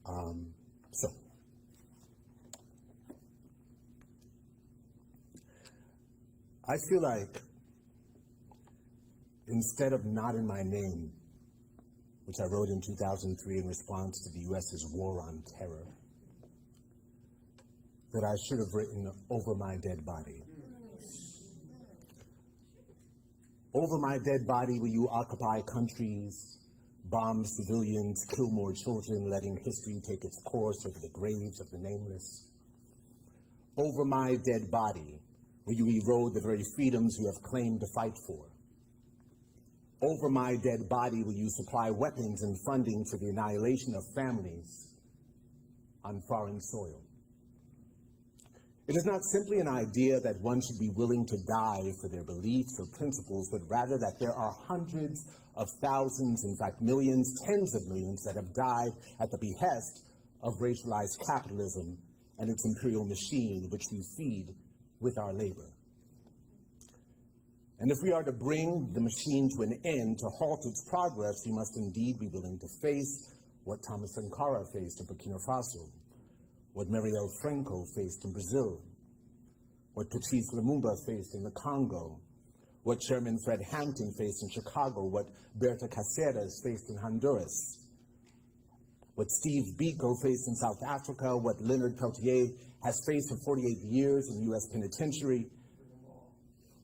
So, I feel like instead of Not in My Name, which I wrote in 2003 in response to the US's war on terror, that I should have written Over My Dead Body. Over my dead body will you occupy countries, bomb civilians, kill more children, letting history take its course over the graves of the nameless. Over my dead body will you erode the very freedoms you have claimed to fight for. Over my dead body will you supply weapons and funding for the annihilation of families on foreign soil. It is not simply an idea that one should be willing to die for their beliefs or principles, but rather that there are hundreds of thousands, in fact millions, tens of millions that have died at the behest of racialized capitalism and its imperial machine, which we feed with our labor. And if we are to bring the machine to an end, to halt its progress, we must indeed be willing to face what Thomas Sankara faced in Burkina Faso, what Marielle Franco faced in Brazil, what Patrice Lumumba faced in the Congo, what Chairman Fred Hampton faced in Chicago, what Berta Cáceres faced in Honduras, what Steve Biko faced in South Africa, what Leonard Peltier has faced for 48 years in the U.S. penitentiary,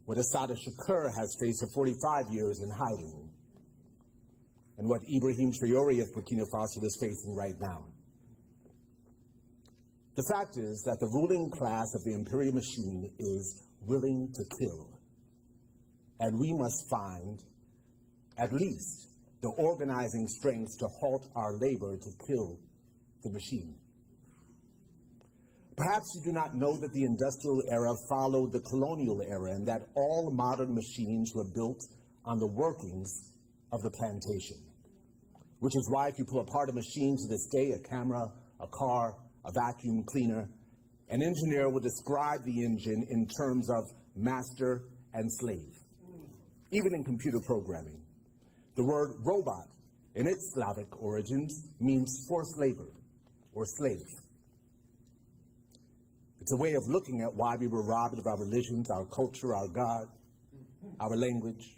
what Assata Shakur has faced for 45 years in hiding, and what Ibrahim Traoré of Burkina Faso is facing right now. The fact is that the ruling class of the imperial machine is willing to kill, and we must find at least the organizing strength to halt our labor to kill the machine. Perhaps you do not know that the industrial era followed the colonial era and that all modern machines were built on the workings of the plantation, which is why if you pull apart a machine to this day, a camera, a car, a vacuum cleaner, an engineer will describe the engine in terms of master and slave. Even in computer programming, the word robot, in its Slavic origins, means forced labor or slave. It's a way of looking at why we were robbed of our religions, our culture, our God, our language,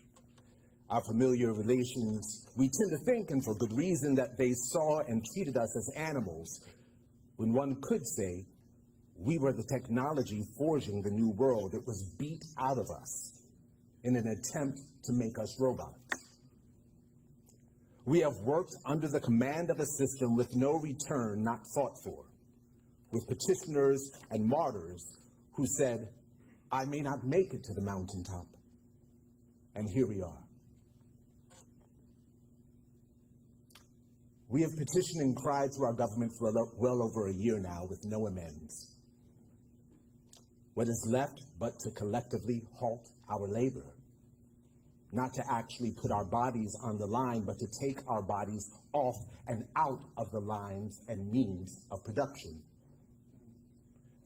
our familiar relations. We tend to think, and for good reason, that they saw and treated us as animals, when one could say we were the technology forging the new world. It was beat out of us in an attempt to make us robots. We have worked under the command of a system with no return not fought for, with petitioners and martyrs who said, I may not make it to the mountaintop. And here we are. We have petitioned and cried to our government for well over a year now with no amends. What is left but to collectively halt our labor, not to actually put our bodies on the line, but to take our bodies off and out of the lines and means of production.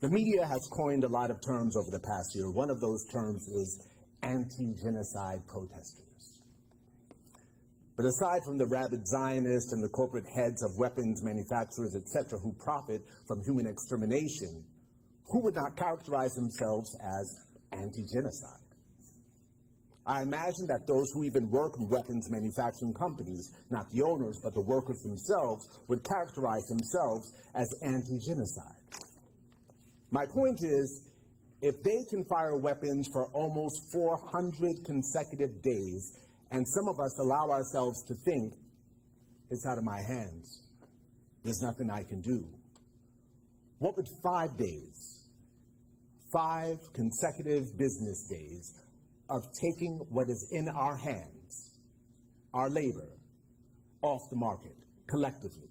The media has coined a lot of terms over the past year. One of those terms is anti-genocide protesters. But aside from the rabid Zionists and the corporate heads of weapons manufacturers, etc., who profit from human extermination, who would not characterize themselves as anti-genocide? I imagine that those who even work in weapons manufacturing companies, not the owners, but the workers themselves, would characterize themselves as anti-genocide. My point is, if they can fire weapons for almost 400 consecutive days, and some of us allow ourselves to think, it's out of my hands, there's nothing I can do, what would 5 days, 5 consecutive business days of taking what is in our hands, our labor, off the market, collectively,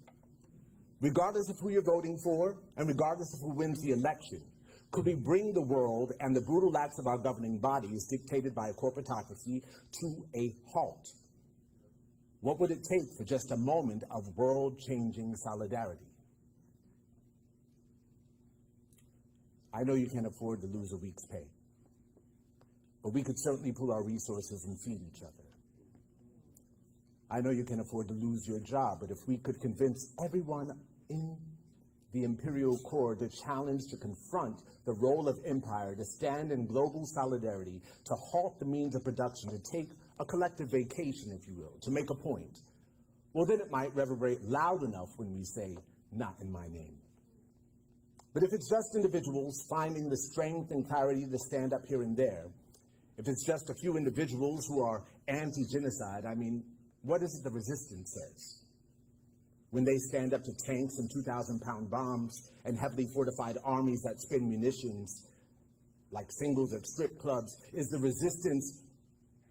regardless of who you're voting for, and regardless of who wins the election, could we bring the world and the brutal acts of our governing bodies dictated by a corporatocracy to a halt? What would it take for just a moment of world-changing solidarity? I know you can't afford to lose a week's pay, but we could certainly pool our resources and feed each other. I know you can't afford to lose your job, but if we could convince everyone in the imperial core the challenge to confront the role of empire, to stand in global solidarity, to halt the means of production, to take a collective vacation, if you will, to make a point, well, then it might reverberate loud enough when we say, not in my name. But if it's just individuals finding the strength and clarity to stand up here and there, if it's just a few individuals who are anti-genocide, I mean, what is it the resistance says? When they stand up to tanks and 2,000-pound bombs and heavily fortified armies that spin munitions like singles at strip clubs, is the resistance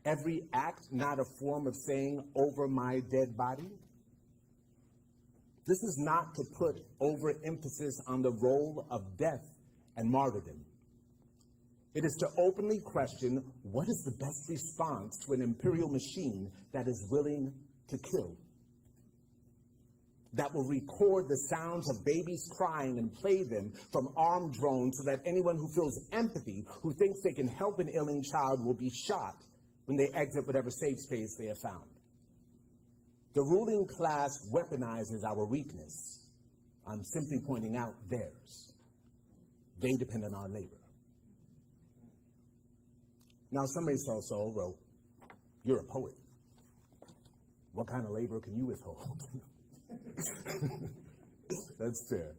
every act not a form of saying, over my dead body? This is not to put overemphasis on the role of death and martyrdom. It is to openly question what is the best response to an imperial machine that is willing to kill, that will record the sounds of babies crying and play them from armed drones so that anyone who feels empathy, who thinks they can help an ailing child, will be shot when they exit whatever safe space they have found. The ruling class weaponizes our weakness. I'm simply pointing out theirs. They depend on our labor. Now, somebody says, so, well, you're a poet. What kind of labor can you withhold? That's fair.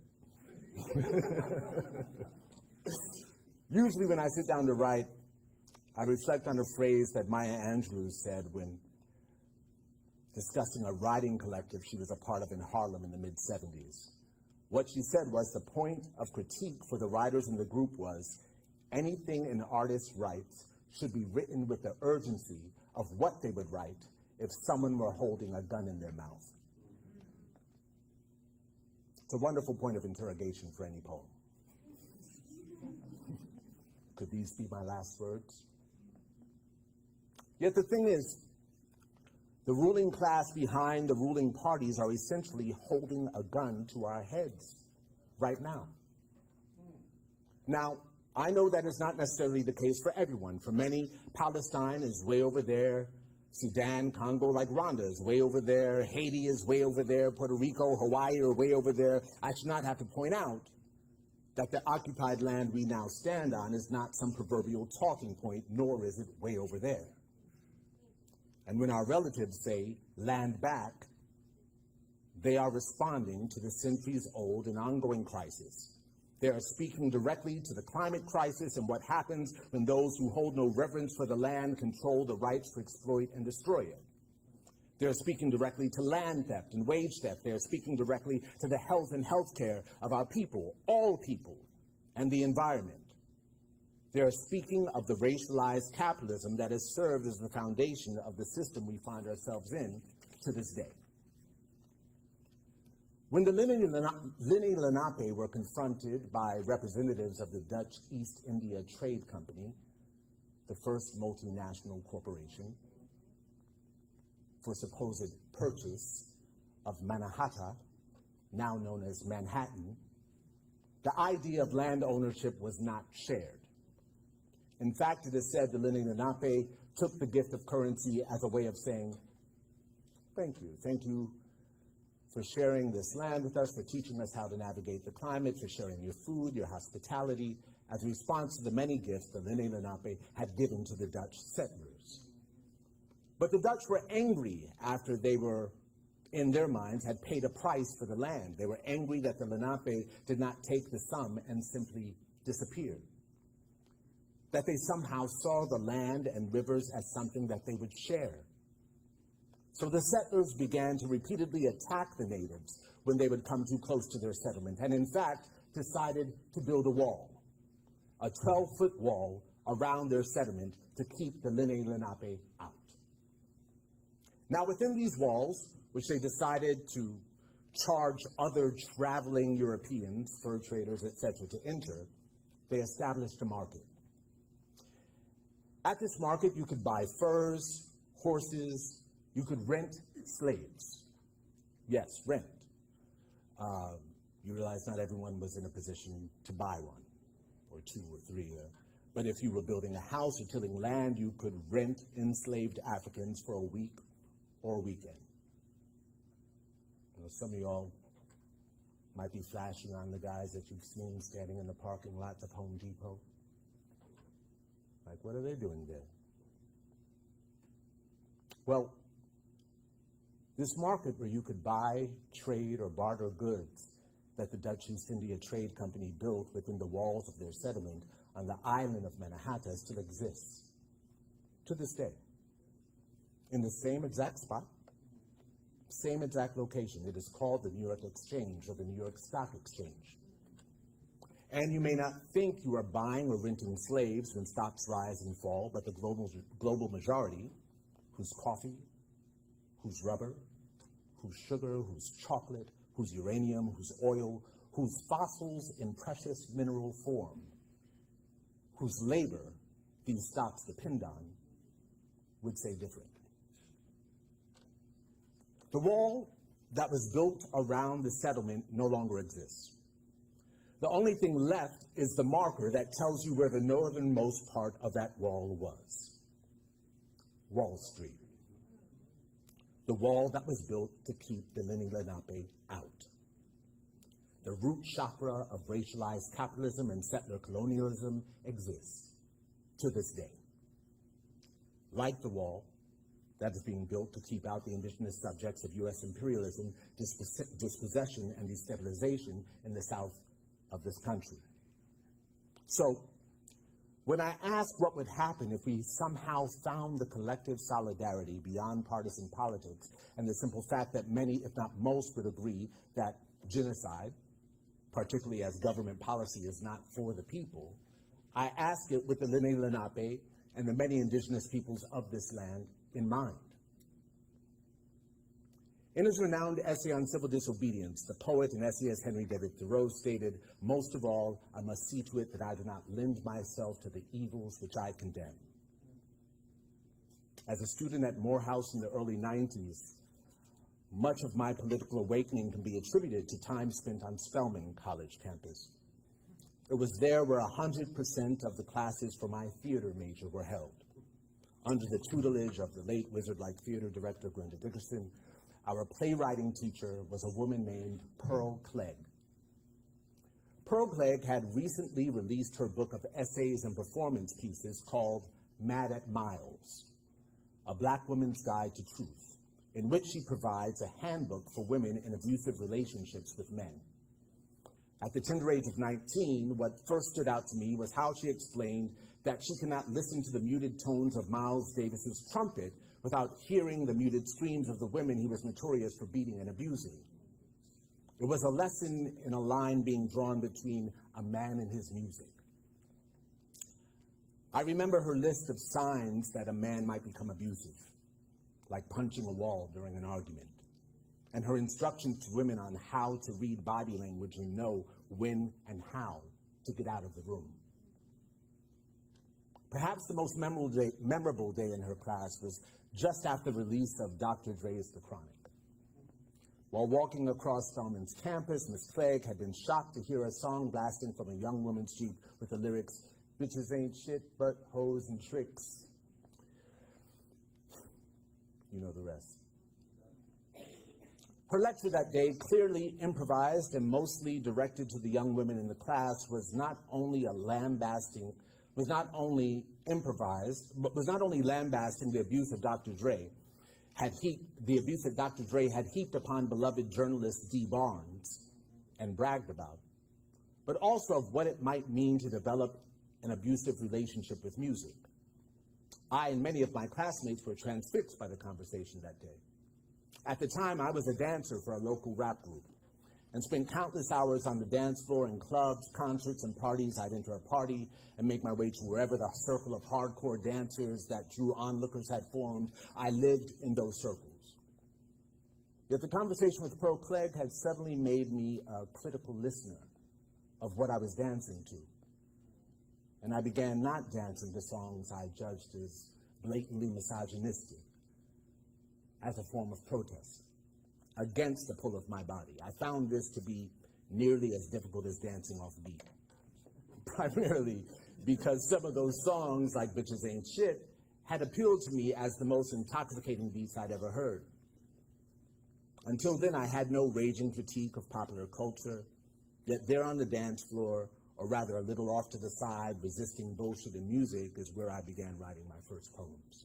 Usually when I sit down to write, I reflect on a phrase that Maya Angelou said when discussing a writing collective she was a part of in Harlem in the mid-'70s. What she said was the point of critique for the writers in the group was anything an artist writes should be written with the urgency of what they would write if someone were holding a gun in their mouth. It's a wonderful point of interrogation for any poem. Could these be my last words? Yet the thing is, the ruling class behind the ruling parties are essentially holding a gun to our heads right now. Now, I know that is not necessarily the case for everyone. For many, Palestine is way over there. Sudan, Congo, like Rwanda, is way over there. Haiti is way over there. Puerto Rico, Hawaii are way over there. I should not have to point out that the occupied land we now stand on is not some proverbial talking point, nor is it way over there. And when our relatives say, land back, they are responding to the centuries-old and ongoing crisis. They are speaking directly to the climate crisis and what happens when those who hold no reverence for the land control the rights to exploit and destroy it. They are speaking directly to land theft and wage theft. They are speaking directly to the health and health care of our people, all people, and the environment. They are speaking of the racialized capitalism that has served as the foundation of the system we find ourselves in to this day. When the Lenni Lenape were confronted by representatives of the Dutch East India Trade Company, the first multinational corporation, for supposed purchase of Mannahatta, now known as Manhattan, the idea of land ownership was not shared. In fact, it is said the Lenni Lenape took the gift of currency as a way of saying, thank you for sharing this land with us, for teaching us how to navigate the climate, for sharing your food, your hospitality, as a response to the many gifts the Lenni Lenape had given to the Dutch settlers. But the Dutch were angry after they were, in their minds, had paid a price for the land. They were angry that the Lenape did not take the sum and simply disappeared, that they somehow saw the land and rivers as something that they would share. So the settlers began to repeatedly attack the natives when they would come too close to their settlement, and in fact decided to build a wall, a 12-foot wall around their settlement to keep the Lenni Lenape out. Now within these walls, which they decided to charge other traveling Europeans, fur traders, etc., to enter, they established a market. At this market, you could buy furs, horses, you could rent slaves. Yes, rent. You realize not everyone was in a position to buy one, or two or three. But if you were building a house or tilling land, you could rent enslaved Africans for a week or a weekend. You know, some of y'all might be flashing on the guys that you've seen standing in the parking lots of Home Depot. Like, what are they doing there? Well, this market where you could buy, trade, or barter goods that the Dutch East India Trade Company built within the walls of their settlement on the island of Manhattan still exists to this day, in the same exact spot, same exact location. It is called the New York Exchange or the New York Stock Exchange. And you may not think you are buying or renting slaves when stocks rise and fall, but the global majority, whose coffee, whose rubber, whose sugar, whose chocolate, whose uranium, whose oil, whose fossils in precious mineral form, whose labor these stocks depend on, would say different. The wall that was built around the settlement no longer exists. The only thing left is the marker that tells you where the northernmost part of that wall was. Wall Street. The wall that was built to keep the Lenni Lenape out. The root chakra of racialized capitalism and settler colonialism exists to this day. Like the wall that is being built to keep out the indigenous subjects of U.S. imperialism, dispossession, and destabilization in the south of this country. So, when I ask what would happen if we somehow found the collective solidarity beyond partisan politics and the simple fact that many, if not most, would agree that genocide, particularly as government policy, is not for the people, I ask it with the Lenni Lenape and the many indigenous peoples of this land in mind. In his renowned essay on civil disobedience, the poet and essayist Henry David Thoreau stated, "Most of all, I must see to it that I do not lend myself to the evils which I condemn." As a student at Morehouse in the early 90s, much of my political awakening can be attributed to time spent on Spelman College campus. It was there where 100% of the classes for my theater major were held. Under the tutelage of the late wizard-like theater director Glenda Dickerson, our playwriting teacher was a woman named Pearl Clegg. Pearl Clegg had recently released her book of essays and performance pieces called Mad at Miles, A Black Woman's Guide to Truth, in which she provides a handbook for women in abusive relationships with men. At the tender age of 19, what first stood out to me was how she explained that she cannot listen to the muted tones of Miles Davis's trumpet without hearing the muted screams of the women he was notorious for beating and abusing. It was a lesson in a line being drawn between a man and his music. I remember her list of signs that a man might become abusive, like punching a wall during an argument, and her instructions to women on how to read body language and know when and how to get out of the room. Perhaps the most memorable day in her class was just after the release of Dr. Dre's The Chronic. While walking across Spelman's campus, Miss Clegg had been shocked to hear a song blasting from a young woman's Jeep with the lyrics, "Bitches ain't shit but hoes and tricks." You know the rest. Her lecture that day, clearly improvised and mostly directed to the young women in the class, was not only lambasting the abuse of Dr. Dre had heaped upon beloved journalist D. Barnes and bragged about, but also of what it might mean to develop an abusive relationship with music. I and many of my classmates were transfixed by the conversation that day. At the time, I was a dancer for a local rap group and spent countless hours on the dance floor in clubs, concerts, and parties. I'd enter a party and make my way to wherever the circle of hardcore dancers that drew onlookers had formed. I lived in those circles. Yet the conversation with Pearl Clegg had suddenly made me a critical listener of what I was dancing to. And I began not dancing to songs I judged as blatantly misogynistic as a form of protest against the pull of my body. I found this to be nearly as difficult as dancing off beat, primarily because some of those songs, like Bitches Ain't Shit, had appealed to me as the most intoxicating beats I'd ever heard. Until then, I had no raging critique of popular culture, yet there on the dance floor, or rather a little off to the side, resisting bullshit and music, is where I began writing my first poems.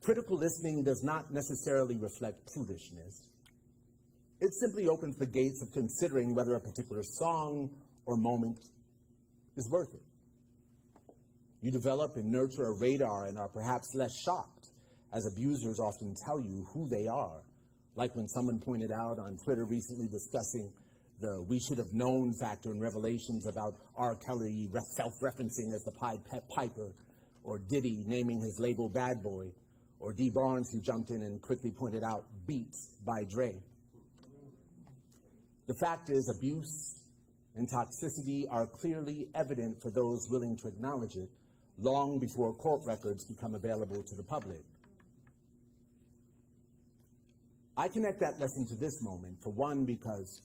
Critical listening does not necessarily reflect prudishness. It simply opens the gates of considering whether a particular song or moment is worth it. You develop and nurture a radar and are perhaps less shocked, as abusers often tell you who they are, like when someone pointed out on Twitter recently discussing the "we should have known" factor in revelations about R. Kelly self-referencing as the Pied Piper, or Diddy naming his label Bad Boy, or D. Barnes, who jumped in and quickly pointed out Beats by Dre. The fact is, abuse and toxicity are clearly evident for those willing to acknowledge it long before court records become available to the public. I connect that lesson to this moment, for one, because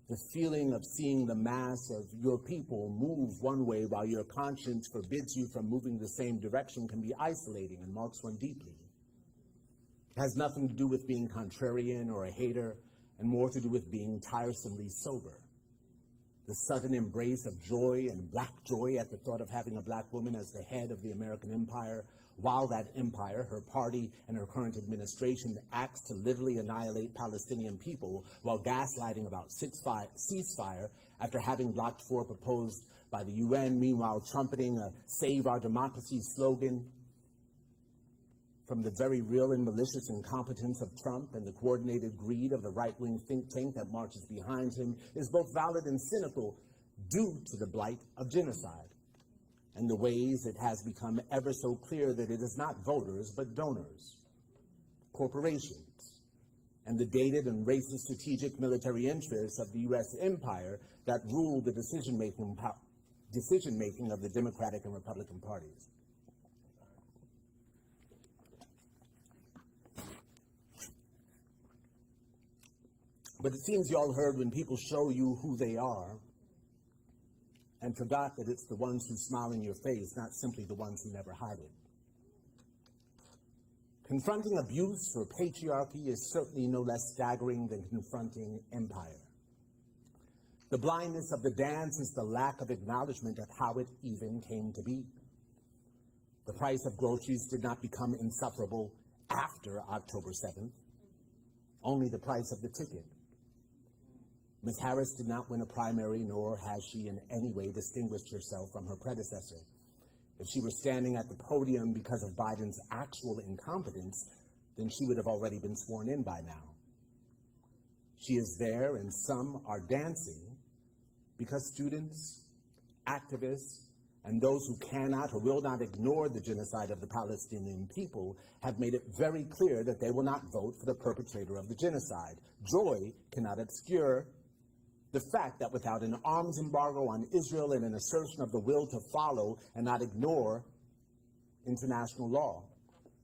the feeling of seeing the mass of your people move one way while your conscience forbids you from moving the same direction can be isolating and marks one deeply. It has nothing to do with being contrarian or a hater, and more to do with being tiresomely sober. The sudden embrace of joy and black joy at the thought of having a black woman as the head of the American empire, while that empire, her party, and her current administration acts to literally annihilate Palestinian people while gaslighting about ceasefire after having blocked 4 proposed by the UN, meanwhile trumpeting a "Save Our Democracy" slogan. From the very real and malicious incompetence of Trump and the coordinated greed of the right-wing think tank that marches behind him is both valid and cynical due to the blight of genocide and the ways it has become ever so clear that it is not voters but donors, corporations, and the dated and racist strategic military interests of the US empire that rule the decision-making of the Democratic and Republican parties. But it seems y'all heard when people show you who they are and forgot that it's the ones who smile in your face, not simply the ones who never hide it. Confronting abuse or patriarchy is certainly no less staggering than confronting empire. The blindness of the dance is the lack of acknowledgement of how it even came to be. The price of groceries did not become insufferable after October 7th, only the price of the ticket. Ms. Harris did not win a primary, nor has she in any way distinguished herself from her predecessor. If she were standing at the podium because of Biden's actual incompetence, then she would have already been sworn in by now. She is there, and some are dancing because students, activists, and those who cannot or will not ignore the genocide of the Palestinian people have made it very clear that they will not vote for the perpetrator of the genocide. Joy cannot obscure the fact that without an arms embargo on Israel and an assertion of the will to follow and not ignore international law,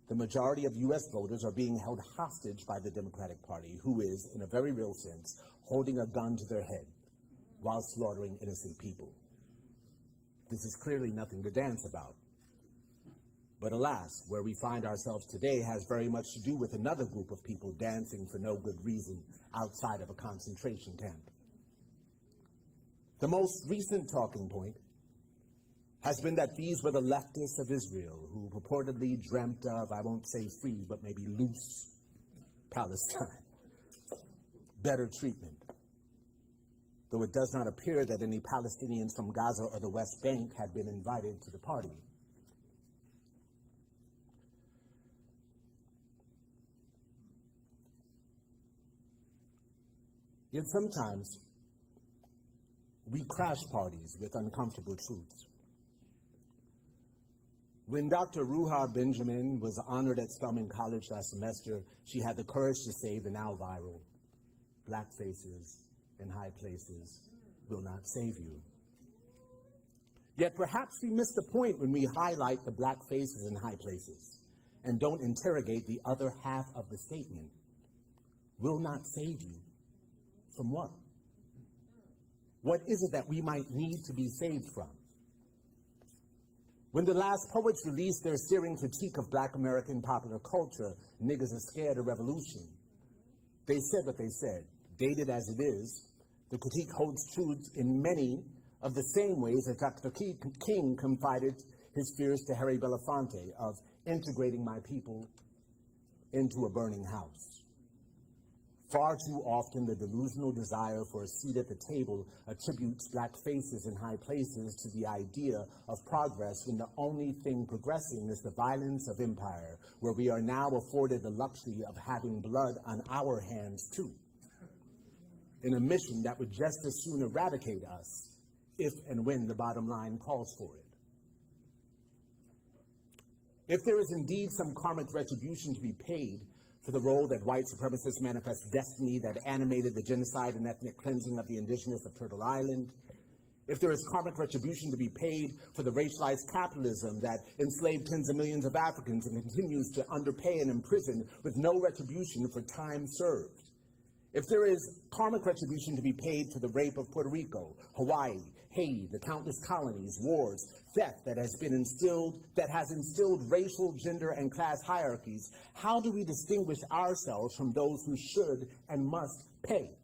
the majority of U.S. voters are being held hostage by the Democratic Party, who is, in a very real sense, holding a gun to their head while slaughtering innocent people. This is clearly nothing to dance about. But alas, where we find ourselves today has very much to do with another group of people dancing for no good reason outside of a concentration camp. The most recent talking point has been that these were the leftists of Israel who purportedly dreamt of, I won't say free, but maybe loose Palestine, better treatment. Though it does not appear that any Palestinians from Gaza or the West Bank had been invited to the party. Yet sometimes we crash parties with uncomfortable truths. When Dr. Ruha Benjamin was honored at Spelman College last semester, she had the courage to say the now viral, "Black faces in high places will not save you." Yet perhaps we miss the point when we highlight the black faces in high places and don't interrogate the other half of the statement. Will not save you from what? What is it that we might need to be saved from? When the last poets released their searing critique of Black American popular culture, Niggas Are Scared of Revolution, they said what they said. Dated as it is, the critique holds truth in many of the same ways that Dr. King confided his fears to Harry Belafonte of integrating my people into a burning house. Far too often, the delusional desire for a seat at the table attributes Black faces in high places to the idea of progress when the only thing progressing is the violence of empire, where we are now afforded the luxury of having blood on our hands too, in a mission that would just as soon eradicate us if and when the bottom line calls for it. If there is indeed some karmic retribution to be paid for the role that white supremacist manifest destiny that animated the genocide and ethnic cleansing of the indigenous of Turtle Island, if there is karmic retribution to be paid for the racialized capitalism that enslaved tens of millions of Africans and continues to underpay and imprison with no retribution for time served, if there is karmic retribution to be paid for the rape of Puerto Rico, Hawaii, Haiti, the countless colonies, wars, theft that has instilled racial, gender, and class hierarchies, how do we distinguish ourselves from those who should and must pay?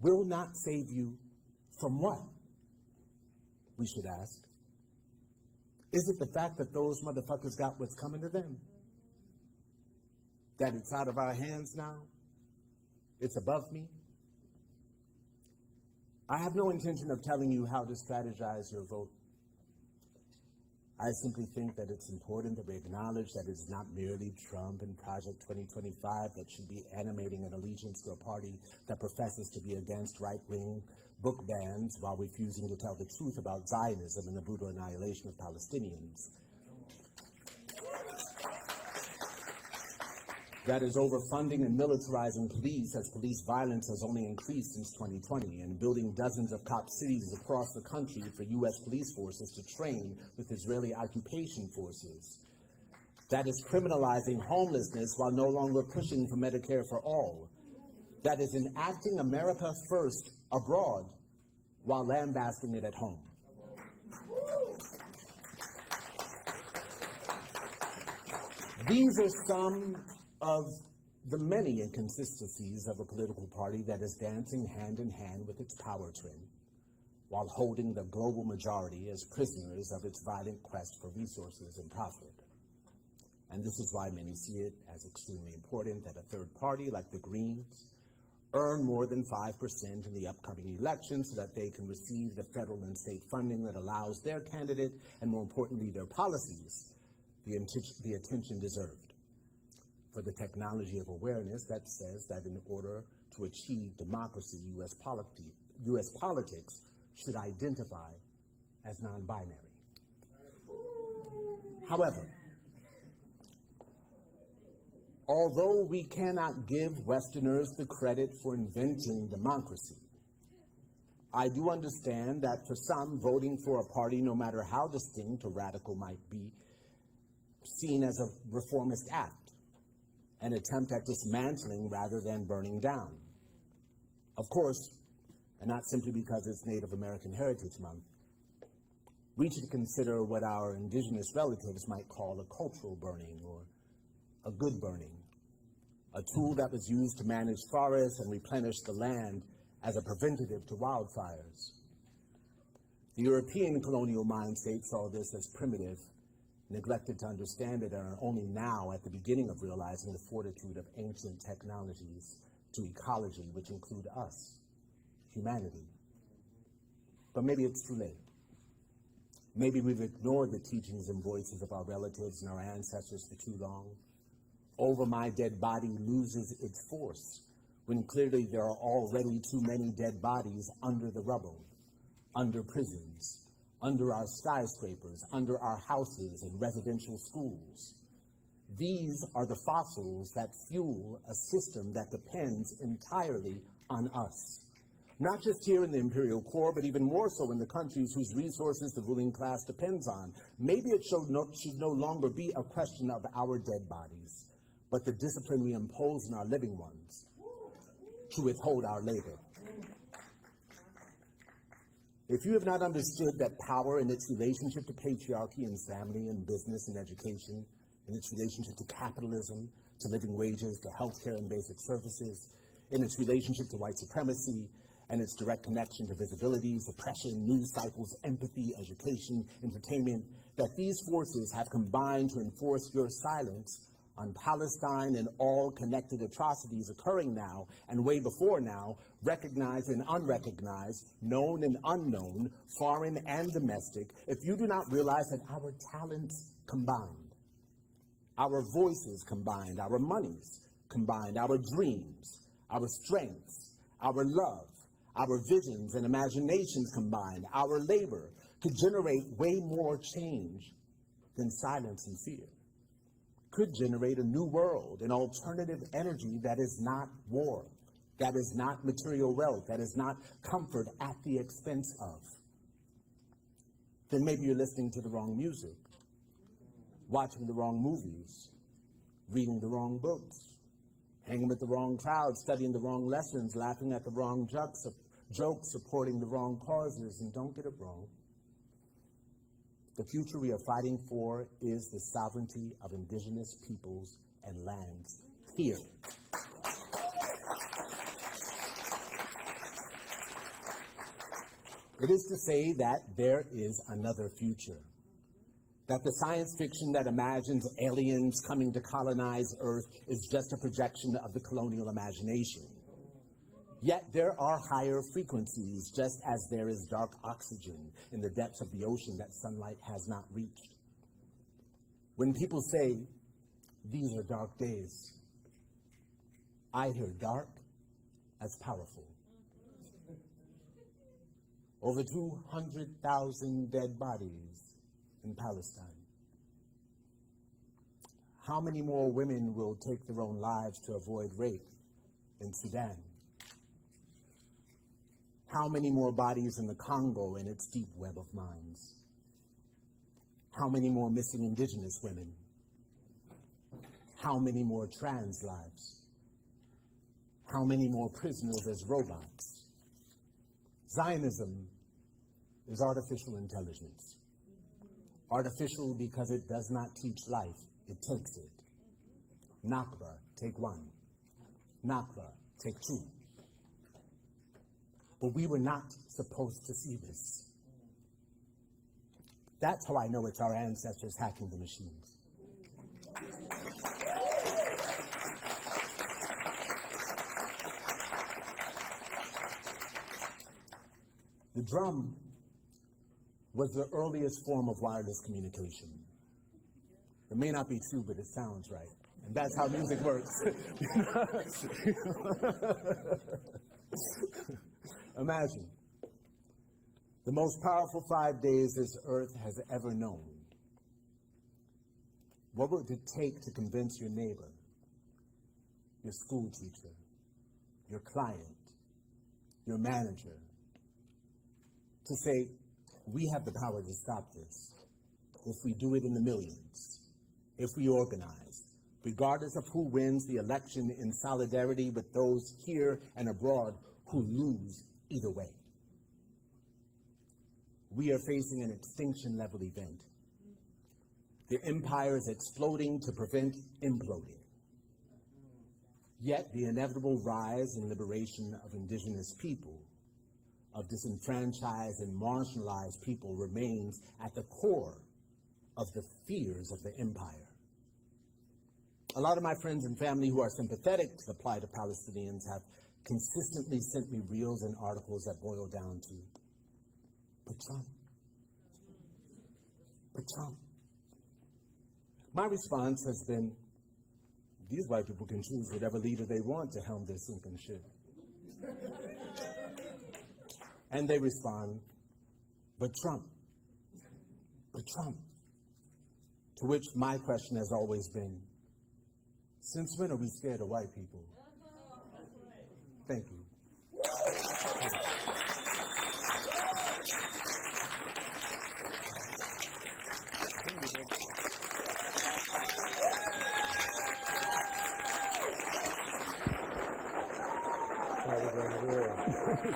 Will not save you from what? We should ask. Is it the fact that those motherfuckers got what's coming to them? That it's out of our hands now? It's above me? I have no intention of telling you how to strategize your vote. I simply think that it's important that we acknowledge that it's not merely Trump and Project 2025 that should be animating an allegiance to a party that professes to be against right-wing book bans while refusing to tell the truth about Zionism and the brutal annihilation of Palestinians. That is overfunding and militarizing police as police violence has only increased since 2020 and building dozens of cop cities across the country for U.S. police forces to train with Israeli occupation forces. That is criminalizing homelessness while no longer pushing for Medicare for all. That is enacting America first abroad while lambasting it at home. These are some of the many inconsistencies of a political party that is dancing hand in hand with its power trend, while holding the global majority as prisoners of its violent quest for resources and profit. And this is why many see it as extremely important that a third party like the Greens earn more than 5% in the upcoming election so that they can receive the federal and state funding that allows their candidate, and more importantly, their policies, the attention deserved. For the technology of awareness that says that in order to achieve democracy, U.S. politics should identify as non-binary. However, although we cannot give Westerners the credit for inventing democracy, I do understand that for some, voting for a party, no matter how distinct or radical might be, seen as a reformist act, an attempt at dismantling rather than burning down. Of course, and not simply because it's Native American Heritage Month, we should consider what our indigenous relatives might call a cultural burning or a good burning, a tool that was used to manage forests and replenish the land as a preventative to wildfires. The European colonial mind state saw this as primitive, neglected to understand it, and are only now at the beginning of realizing the fortitude of ancient technologies to ecology, which include us, humanity. But maybe it's too late. Maybe we've ignored the teachings and voices of our relatives and our ancestors for too long. Over my dead body loses its force, when clearly there are already too many dead bodies under the rubble, under prisons, under our skyscrapers, under our houses and residential schools. These are the fossils that fuel a system that depends entirely on us. Not just here in the imperial core, but even more so in the countries whose resources the ruling class depends on. Maybe it should no longer be a question of our dead bodies, but the discipline we impose on our living ones to withhold our labor. If you have not understood that power in its relationship to patriarchy and family and business and education, in its relationship to capitalism, to living wages, to healthcare and basic services, in its relationship to white supremacy, and its direct connection to visibility, suppression, news cycles, empathy, education, entertainment, that these forces have combined to enforce your silence on Palestine and all connected atrocities occurring now and way before now, recognized and unrecognized, known and unknown, foreign and domestic, if you do not realize that our talents combined, our voices combined, our monies combined, our dreams, our strengths, our love, our visions and imaginations combined, our labor could generate way more change than silence and fear. Could generate a new world, an alternative energy that is not war, that is not material wealth, that is not comfort at the expense of. Then maybe you're listening to the wrong music, watching the wrong movies, reading the wrong books, hanging with the wrong crowd, studying the wrong lessons, laughing at the wrong jokes, supporting the wrong causes, and don't get it wrong. The future we are fighting for is the sovereignty of indigenous peoples and lands here. It is to say that there is another future, that the science fiction that imagines aliens coming to colonize Earth is just a projection of the colonial imagination. Yet there are higher frequencies, just as there is dark oxygen in the depths of the ocean that sunlight has not reached. When people say, these are dark days, I hear dark as powerful. Over 200,000 dead bodies in Palestine. How many more women will take their own lives to avoid rape in Sudan? How many more bodies in the Congo and its deep web of mines? How many more missing indigenous women? How many more trans lives? How many more prisoners as robots? Zionism is artificial intelligence. Artificial because it does not teach life, it takes it. Nakba, take one. Nakba, take two. But we were not supposed to see this. That's how I know it's our ancestors hacking the machines. The drum was the earliest form of wireless communication. It may not be true, but it sounds right. And that's how music works. Imagine the most powerful 5 days this earth has ever known. What would it take to convince your neighbor, your school teacher, your client, your manager, to say, we have the power to stop this if we do it in the millions, if we organize, regardless of who wins the election, in solidarity with those here and abroad who lose either way. We are facing an extinction-level event. The empire is exploding to prevent imploding. Yet the inevitable rise and liberation of indigenous people, of disenfranchised and marginalized people, remains at the core of the fears of the empire. A lot of my friends and family who are sympathetic to the plight of Palestinians have consistently sent me reels and articles that boil down to, but Trump. But Trump. My response has been, these white people can choose whatever leader they want to helm their sinking ship. And they respond, but Trump. But Trump. To which my question has always been, since when are we scared of white people? Thank you.